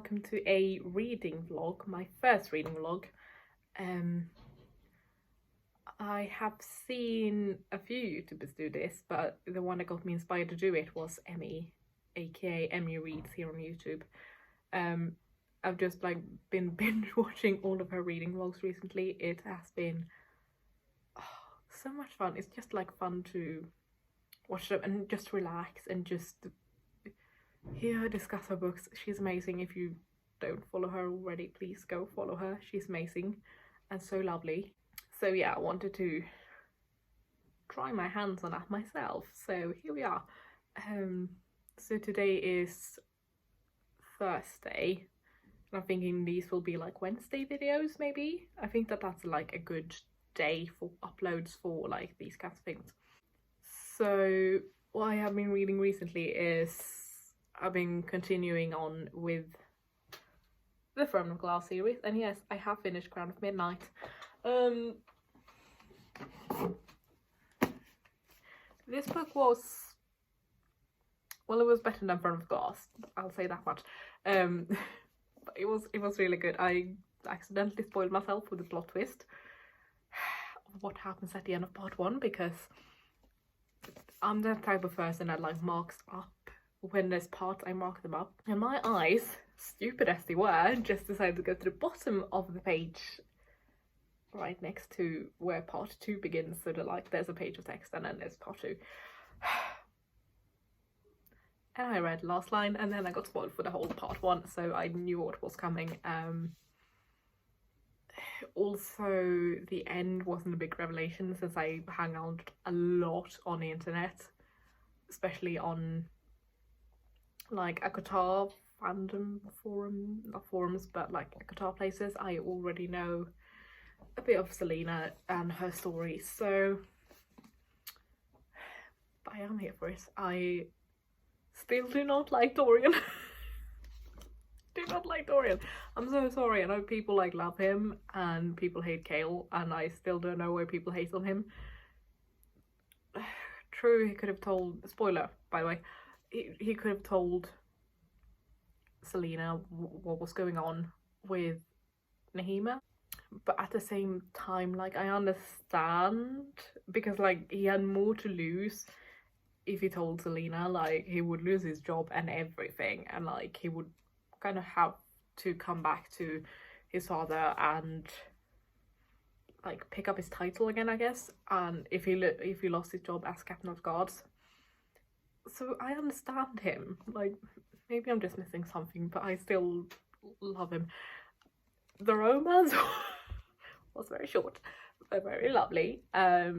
welcome to a reading vlog, my first reading vlog. I have seen a few YouTubers do this, but the one that got me inspired to do it was Emmy, aka Emmy Reads here on YouTube. I've just been binge watching all of her reading vlogs recently. It has been so much fun. It's just fun to watch them and just relax and just hear her discuss her books. She's amazing. If you don't follow her already, please go follow her. She's amazing and so lovely. So yeah, I wanted to try my hands on that myself. So here we are. So today is Thursday. And I'm thinking these will be Wednesday videos maybe. I think that's a good day for uploads for these kinds of things. So what I have been reading recently is I've been continuing on with the Throne of Glass series, and yes, I have finished Crown of Midnight. This book was, well, it was better than Throne of Glass, I'll say that much. But it was really good. I accidentally spoiled myself with the plot twist of what happens at the end of part 1, because I'm that type of person that marks up when there's parts. I mark them up, and my eyes, stupid as they were, just decided to go to the bottom of the page right next to where part 2 begins, so that there's a page of text and then there's part 2. And I read the last line and then I got spoiled for the whole part 1, so I knew what was coming. Also, the end wasn't a big revelation, since I hang out a lot on the internet, especially on ACOTAR fandom forum, not forums, but ACOTAR places. I already know a bit of Selena and her story, so I am here for it. I still do not like Dorian. Do not like Dorian. I'm so sorry. I know people love him and people hate Chaol, and I still don't know why people hate on him. True, he could have told, spoiler by the way, he could have told Selena what was going on with Nahima, but at the same time I understand, because he had more to lose if he told Selena. He would lose his job and everything, and he would kind of have to come back to his father and pick up his title again, I guess, and if he lost his job as Captain of Guards. So I understand him. Maybe I'm just missing something, but I still love him. The romance was very short but very lovely. I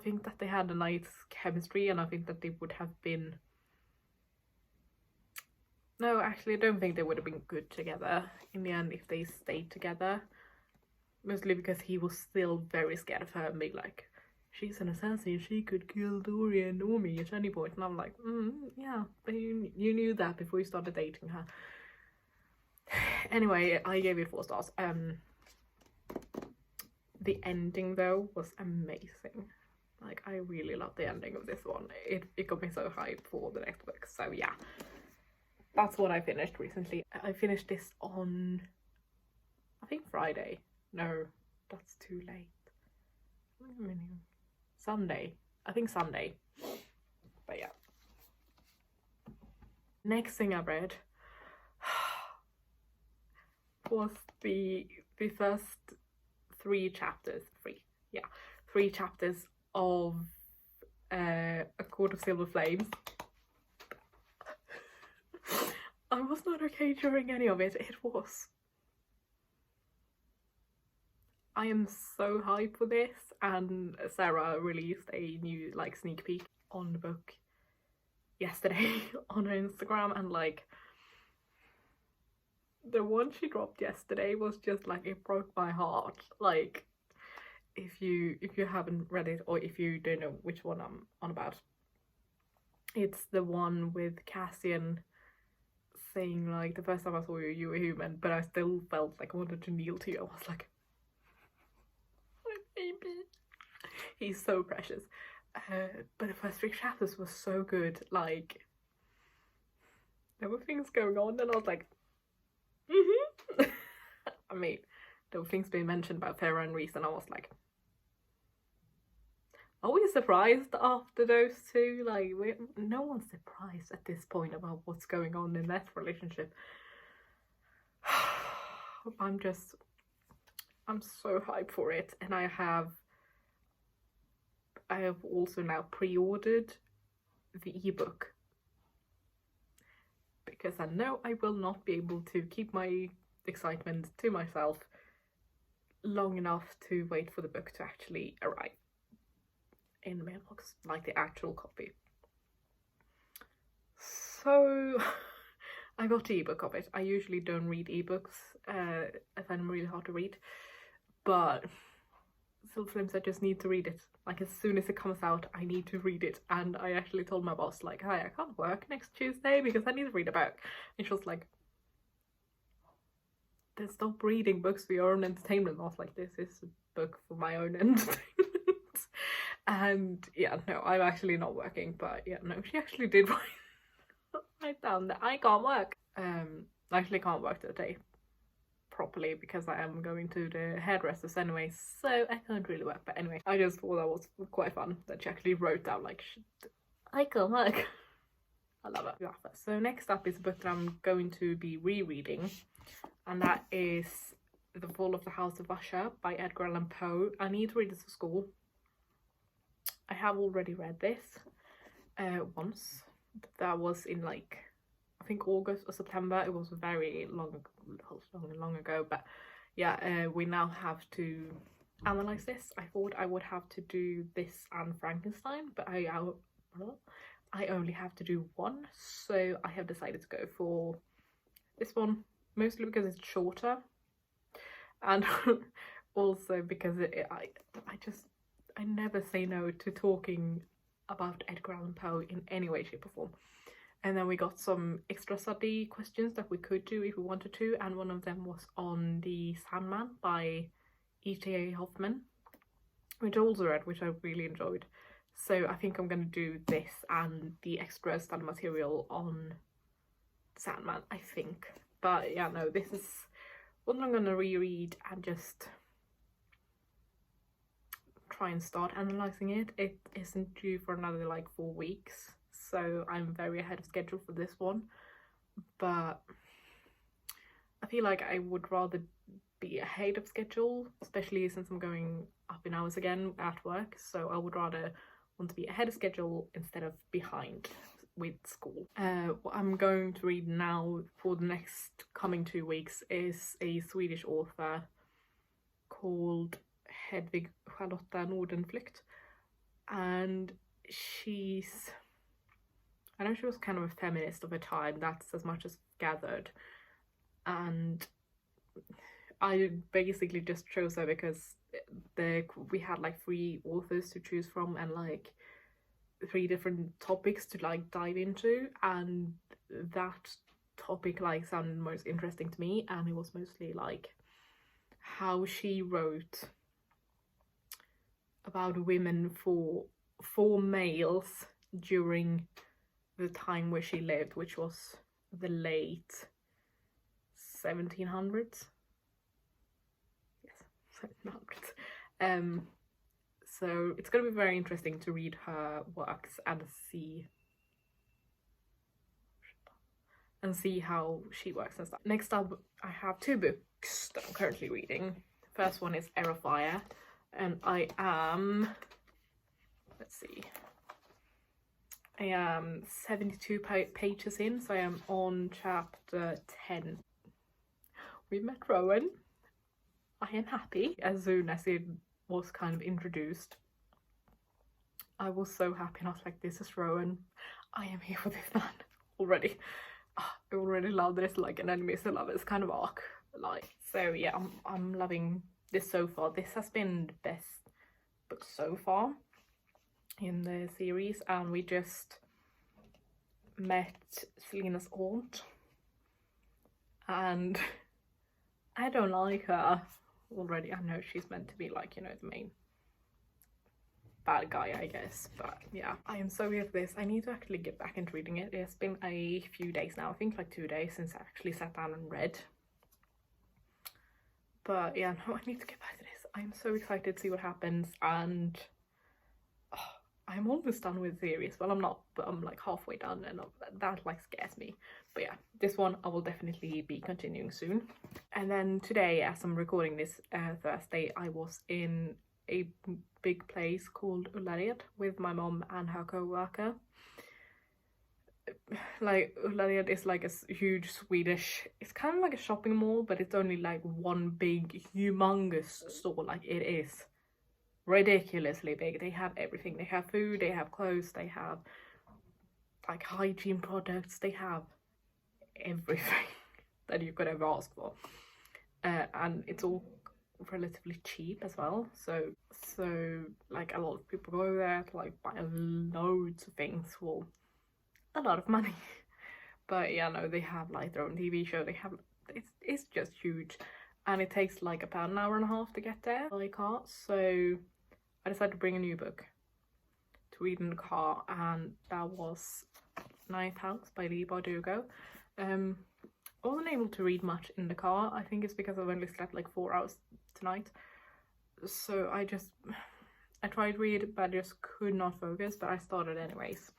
think that they had a nice chemistry, and I think that they would have been, no, actually I don't think they would have been good together in the end if they stayed together, mostly because he was still very scared of her and being she's an assassin, she could kill Dorian or me at any point, and I'm yeah, but you knew that before you started dating her. Anyway, I gave it 4 stars. The ending though was amazing. I really loved the ending of this one. It got me so hyped for the next book. So yeah, that's what I finished recently. I finished this on, I think, Friday. No, that's too late. Sunday. I think Sunday. But yeah. Next thing I read was the first 3 chapters of A Court of Silver Flames. I was not okay during any of it. It was, I am so hyped for this, and Sarah released a new sneak peek on the book yesterday on her Instagram, and the one she dropped yesterday was just it broke my heart. If you haven't read it, or if you don't know which one I'm on about, it's the one with Cassian saying the first time I saw you, you were human, but I still felt I wanted to kneel to you. I was like, my baby. He's so precious. But the first 3 chapters was so good. There were things going on and I was like, mean, there were things being mentioned about Farrah and Reese, and I was like, are we surprised after those two? Like, no one's surprised at this point about what's going on in that relationship. I'm so hyped for it, and I have also now pre-ordered the ebook, because I know I will not be able to keep my excitement to myself long enough to wait for the book to actually arrive in the mailbox, like the actual copy. So I got the ebook of it. I usually don't read ebooks. I find them really hard to read, but Silver Flames, I just need to read it. Like, as soon as it comes out, I need to read it. And I actually told my boss, like, hi, I can't work next Tuesday because I need to read a book. And she was like, then stop reading books for your own entertainment. And I was like, this is a book for my own entertainment. And yeah, no, I'm actually not working, but yeah, no, she actually did write down that I can't work. I actually can't work today properly because I am going to the hairdressers anyway, so I can't really work. But anyway, I just thought that was quite fun that she actually wrote down, like, I can't work. I love it. Yeah. So next up is a book that I'm going to be rereading, and that is The Fall of the House of Usher by Edgar Allan Poe. I need to read this for school. I have already read this once. That was in, like, I think August or September. It was very long ago, but yeah, we now have to analyze this. I thought I would have to do this and Frankenstein, but I only have to do one, so I have decided to go for this one, mostly because it's shorter, and also because I never say no to talking about Edgar Allan Poe in any way, shape or form. And then we got some extra study questions that we could do if we wanted to, and one of them was on The Sandman by E.T.A. Hoffman, which I also read, which I really enjoyed. So I think I'm going to do this and the extra study material on Sandman, I think. But yeah, no, this is one I'm going to reread and just try and start analysing it. It isn't due for another like 4 weeks, so I'm very ahead of schedule for this one, but I feel like I would rather be ahead of schedule, especially since I'm going up in hours again at work, so I would rather want to be ahead of schedule instead of behind with school. What I'm going to read now for the next coming 2 weeks is a Swedish author called Hedvig Charlotta Nordenflykt, and I know she was kind of a feminist of her time, that's as much as gathered, and I basically just chose her because we had like 3 authors to choose from and like 3 different topics to like dive into, and that topic like sounded most interesting to me, and it was mostly like how she wrote about women for males during the time where she lived, which was the late 1700s. Yes, 1700s. So it's going to be very interesting to read her works and see how she works and stuff. Next up, I have 2 books that I'm currently reading. The first one is Heir of Fire, and I am, let's see, I am 72 pages in, so I am on chapter 10. We met Rowan. I am happy. As soon as it was kind of introduced, I was so happy, and I was like, this is Rowan. I am here for this man already. I already love this, like an enemies to lovers kind of arc. Like, so yeah, I'm loving this so far. This has been the best book so far in the series, and we just met Selena's aunt, and I don't like her already. I know she's meant to be like, you know, the main bad guy, I guess, but yeah, I am so here for this. I need to actually get back into reading it. It's been a few days now, I think like 2 days since I actually sat down and read, But yeah, no, I need to get back to this. I'm so excited to see what happens, and I'm almost done with the series. Well, I'm not, but I'm like halfway done, and that like scares me. But yeah, this one I will definitely be continuing soon. And then today, as I'm recording this Thursday, I was in a big place called Ullared with my mom and her co-worker. Like, Ullared is like a huge Swedish, it's kind of like a shopping mall, but it's only like one big humongous store. Like, it is ridiculously big. They have everything. They have food, they have clothes, they have like hygiene products, they have everything that you could ever ask for, and it's all relatively cheap as well. So like a lot of people go there to like buy loads of things for a lot of money. But yeah, no, they have like their own TV show. They have, it's just huge, and it takes like about an hour and a half to get there by car. So I decided to bring a new book to read in the car, and that was Ninth House by Leigh Bardugo. I wasn't able to read much in the car. I think it's because I've only slept like 4 hours tonight. So I tried to read, but I just could not focus, but I started anyways.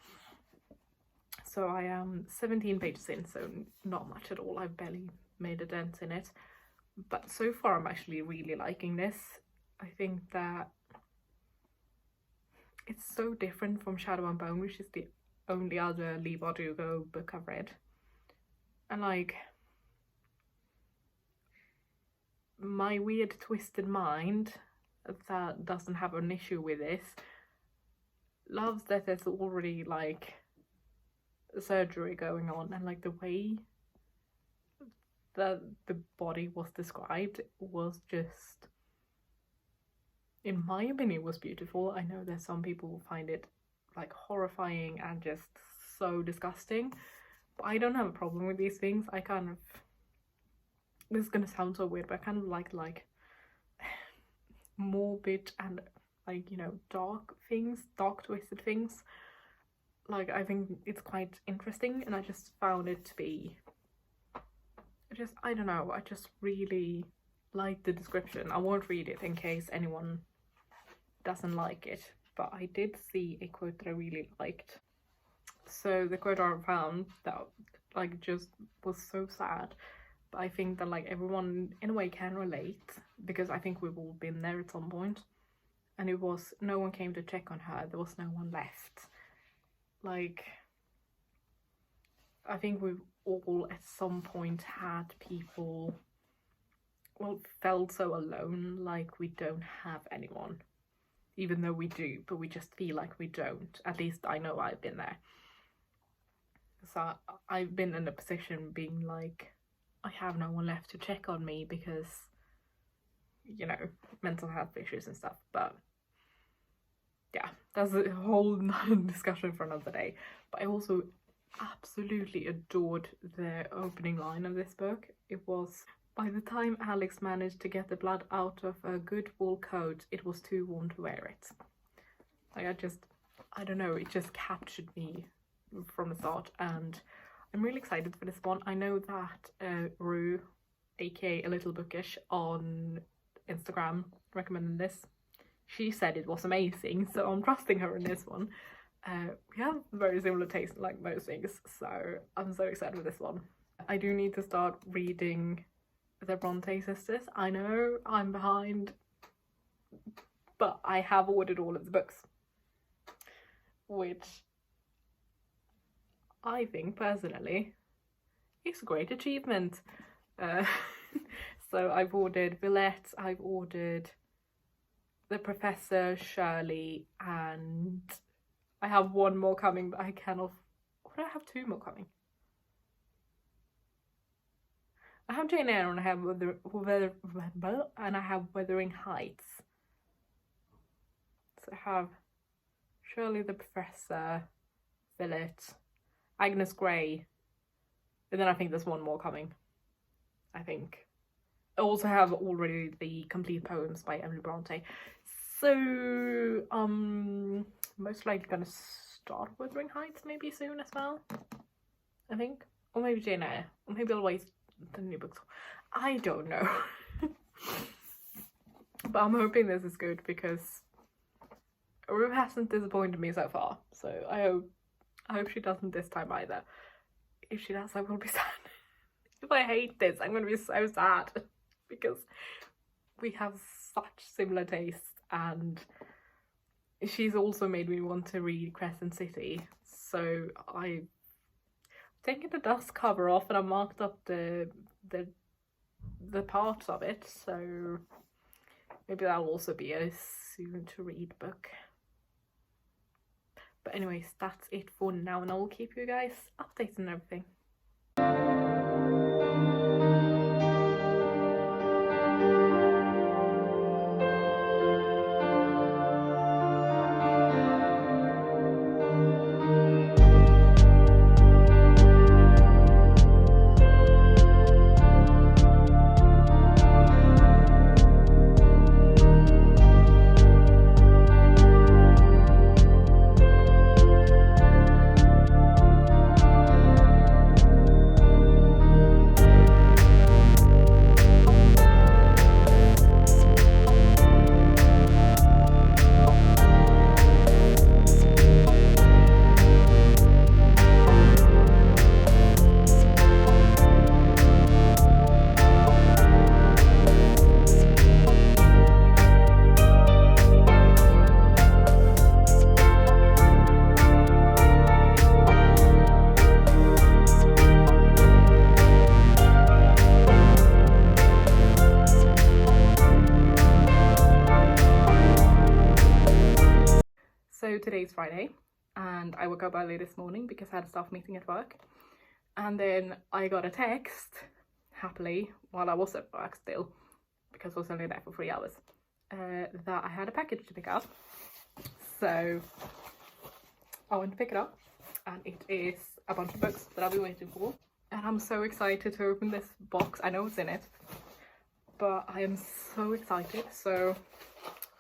So I am 17 pages in, so not much at all. I've barely made a dent in it. But so far I'm actually really liking this. I think that it's so different from Shadow and Bone, which is the only other Leigh Bardugo book I've read. And like, my weird twisted mind that doesn't have an issue with this loves that there's already like surgery going on, and like the way that the body was described was just, in my opinion, was beautiful. I know that some people find it like horrifying and just so disgusting, but I don't have a problem with these things. I kind of, this is gonna sound so weird, but I kind of like morbid and like, you know, dark things, dark twisted things. Like, I think it's quite interesting, and I just found it to be, I don't know, I just really like the description. I won't read it in case anyone doesn't like it, but I did see a quote that I really liked. So the quote I found that like just was so sad, but I think that like everyone in a way can relate, because I think we've all been there at some point. And it was, no one came to check on her, there was no one left. Like, I think we've all at some point had people, well, felt so alone, like we don't have anyone, even though we do, but we just feel like we don't. At least I know I've been there. So I've been in a position being like, I have no one left to check on me because, you know, mental health issues and stuff. But yeah, that's a whole discussion for another day. But I also absolutely adored the opening line of this book. It was, by the time Alex managed to get the blood out of a good wool coat, it was too warm to wear it. Like, I don't know, it just captured me from the start, and I'm really excited for this one. I know that Rue, aka A Little Bookish, on Instagram recommended this. She said it was amazing, so I'm trusting her in this one. We have very similar taste in like most things, so I'm so excited with this one. I do need to start reading the Bronte sisters. I know I'm behind, but I have ordered all of the books, which I think personally is a great achievement. So I've ordered Villette, I've ordered The Professor, Shirley, and I have one more coming, but I cannot, or do I have 2 more coming? I have Jane Eyre, and I have Wuthering Heights. So I have Shirley, The Professor, Villette, Agnes Grey, and then I think there's one more coming, I think. I also have already the complete poems by Emily Bronte. So, most likely gonna start Wuthering Heights maybe soon as well, I think. Or maybe Jane Eyre. Or maybe I'll wait the new books. I don't know. But I'm hoping this is good because Rue hasn't disappointed me so far. So I hope she doesn't this time either. If she does, I will be sad. If I hate this, I'm gonna be so sad because we have such similar tastes, and she's also made me want to read Crescent City. So I've taken the dust cover off and I marked up the parts of it. So maybe that'll also be a soon to read book. But anyways, that's it for now, and I'll keep you guys updated and everything. So today's Friday, and I woke up early this morning because I had a staff meeting at work, and then I got a text, happily, while I was at work still, because I was only there for 3 hours, that I had a package to pick up. So I went to pick it up, and it is a bunch of books that I've been waiting for, and I'm so excited to open this box. I know what's in it, but I am so excited. So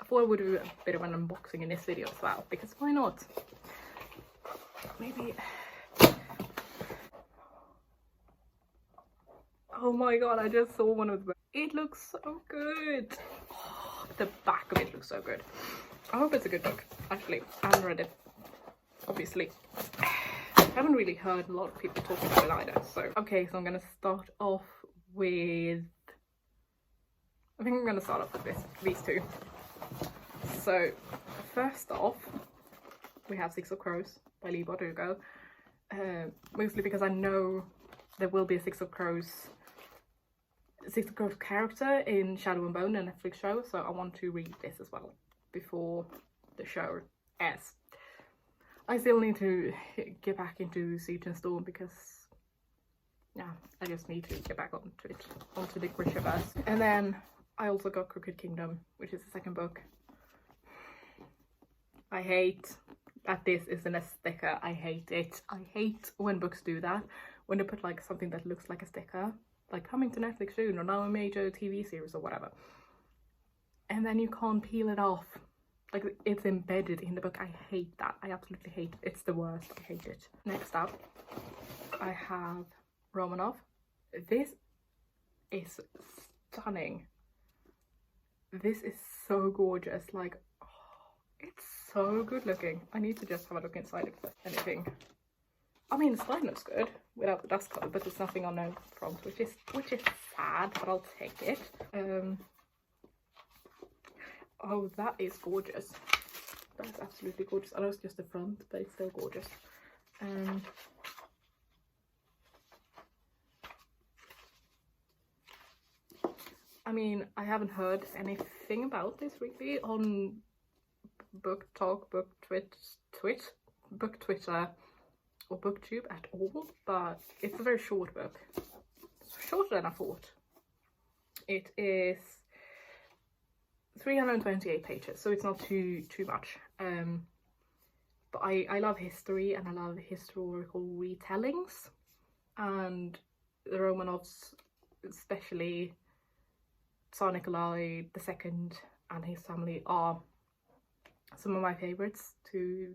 I thought I would do a bit of an unboxing in this video as well, because why not? Maybe... Oh my god, I just saw one of the books. It looks so good. Oh, the back of it looks so good. I hope it's a good book, actually. I haven't read it, obviously. I haven't really heard a lot of people talk about it either, so... Okay, so I'm gonna start off with... I think I'm gonna start off with these two. So, first off, we have Six of Crows by Leigh Bardugo. Mostly because I know there will be a Six of Crows character in Shadow and Bone, a Netflix show, so I want to read this as well before the show airs. I still need to get back into Siege and Storm because, yeah, I just need to get back onto it, onto the Grishaverse. And then I also got Crooked Kingdom, which is the second book. I hate that this isn't a sticker. I hate it. I hate when books do that. When they put like something that looks like a sticker, like coming to Netflix soon or now a major TV series or whatever. And then you can't peel it off. Like it's embedded in the book. I hate that. I absolutely hate it. It's the worst. I hate it. Next up, I have Romanov. This is stunning. This is so gorgeous. Like, it's so good looking. I need to just have a look inside if there's anything. I mean, the spine looks good without the dust cover, but there's nothing on the front, which is sad, but I'll take it. Oh, that is gorgeous. That is absolutely gorgeous. I know it's just the front, but it's still gorgeous. I mean, I haven't heard anything about this really on Book Talk, Book Twitter, or BookTube at all, but it's a very short book. It's shorter than I thought. It is 328 pages, so it's not too much. But I love history and I love historical retellings, and the Romanovs, especially Tsar Nikolai II and his family, are some of my favorites to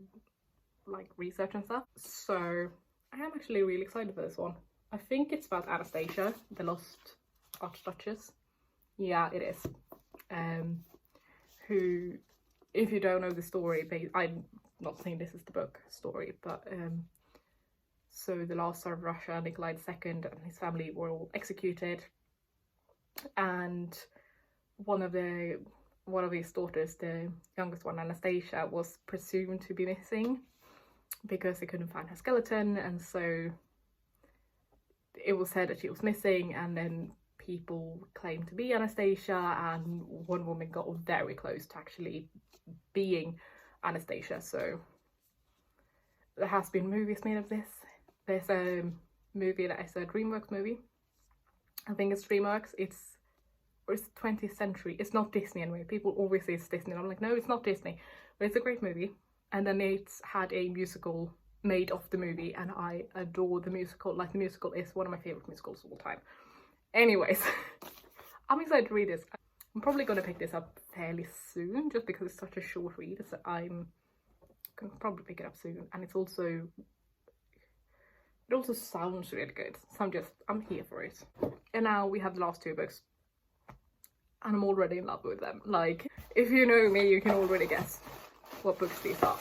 like research and stuff. So I am actually really excited for this one. I think it's about Anastasia, the lost Archduchess. Yeah, it is. who, if you don't know the story, I'm not saying this is the book story, but so the last Tsar of Russia, Nikolai II, and his family were all executed, and one of his daughters, the youngest one, Anastasia, was presumed to be missing because they couldn't find her skeleton, and so it was said that she was missing, and then people claimed to be Anastasia, and one woman got very close to actually being Anastasia. So there has been movies made of this. There's a movie that is a DreamWorks movie. I think it's DreamWorks. It's 20th century. It's not Disney anyway. People always say it's Disney. I'm like, no, it's not Disney. But it's a great movie. And then it's had a musical made of the movie, and I adore the musical. Like, the musical is one of my favorite musicals of all time. Anyways, I'm excited to read this. I'm probably going to pick this up fairly soon, just because it's such a short read. So I'm going to probably pick it up soon. And it also sounds really good. So I'm here for it. And now we have the last two books, and I'm already in love with them. Like, if you know me, you can already guess what books these are.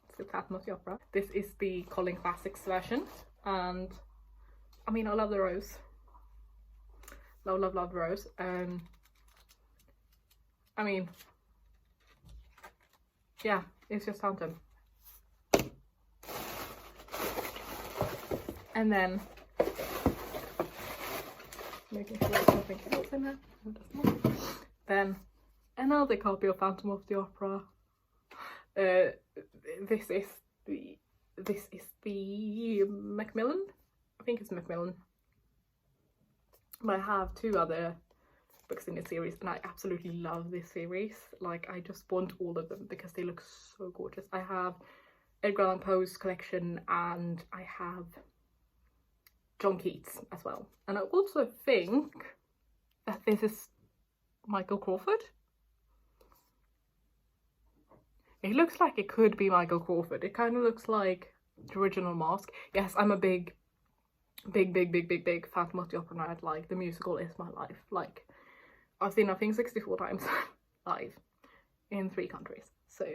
It's the Phantom of the Opera. This is the Colin Classics version, and I mean, I love the rose. Love the rose. I mean, yeah, it's just Phantom. And then making sure there's nothing else in there. Then another copy of Phantom of the Opera. This is the Macmillan. I think it's Macmillan. But I have two other books in this series, and I absolutely love this series. Like, I just want all of them because they look so gorgeous. I have Edgar Allan Poe's collection, and I have John Keats as well. And I also think that this is Michael Crawford. It looks like it could be Michael Crawford. It kind of looks like the original Mask. Yes, I'm a big Phantom of the Opera nerd. Like, the musical is my life. Like, I've seen, I think, 64 times live in 3 countries. So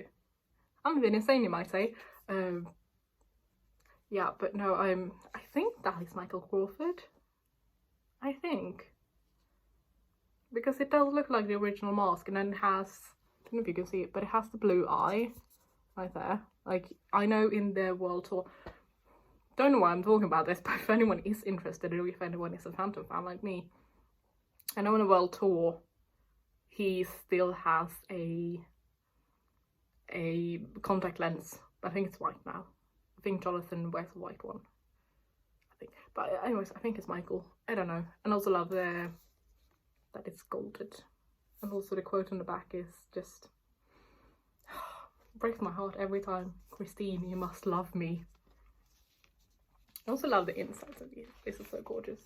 I'm a bit insane, you might say. Yeah, but no, I think that is Michael Crawford. I think. Because it does look like the original Mask, and then it has, I don't know if you can see it, but it has the blue eye right there. Like, I know in the world tour, don't know why I'm talking about this, but if anyone is interested, or if anyone is a Phantom fan like me, I know in the world tour he still has a contact lens, but I think it's white now. I think Jonathan wears a white one, I think. But anyways, I think it's Michael. I don't know. And also love that it's golded. And also the quote on the back is just breaks my heart every time. Christine, you must love me. I also love the insides of these. This is so gorgeous.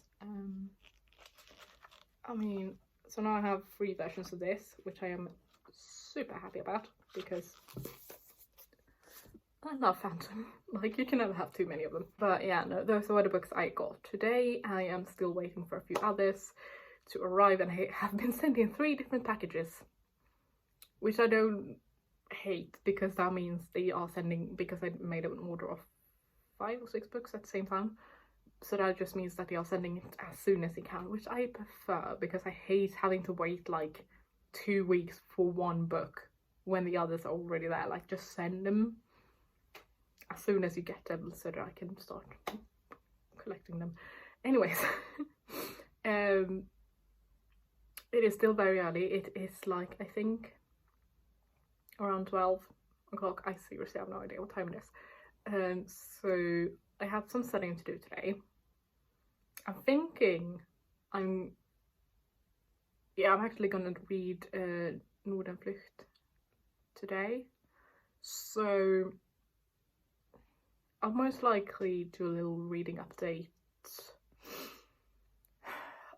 I mean, so now I have 3 versions of this, which I am super happy about because I love Phantom. Like, you can never have too many of them. But yeah, no, those are the books I got today. I am still waiting for a few others to arrive, and I have been sent in 3 different packages, which I don't hate, because that means they are sending, because I made an order of 5 or 6 books at the same time, so that just means that they are sending it as soon as they can, which I prefer, because I hate having to wait like 2 weeks for one book when the others are already there. Like, just send them as soon as you get them so that I can start collecting them. Anyways, it is still very early. It is like, I think around 12 o'clock. I seriously have no idea what time it is. So I have some studying to do today. I'm thinking I'm actually gonna read Nordenflucht today. So I'll most likely do a little reading update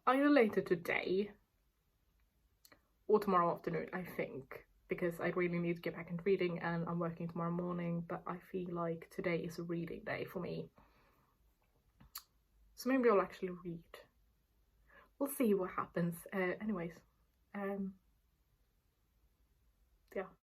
either later today or tomorrow afternoon, I think, because I really need to get back into reading, and I'm working tomorrow morning, but I feel like today is a reading day for me. So maybe I'll actually read. we'll see what happens. Anyways, yeah.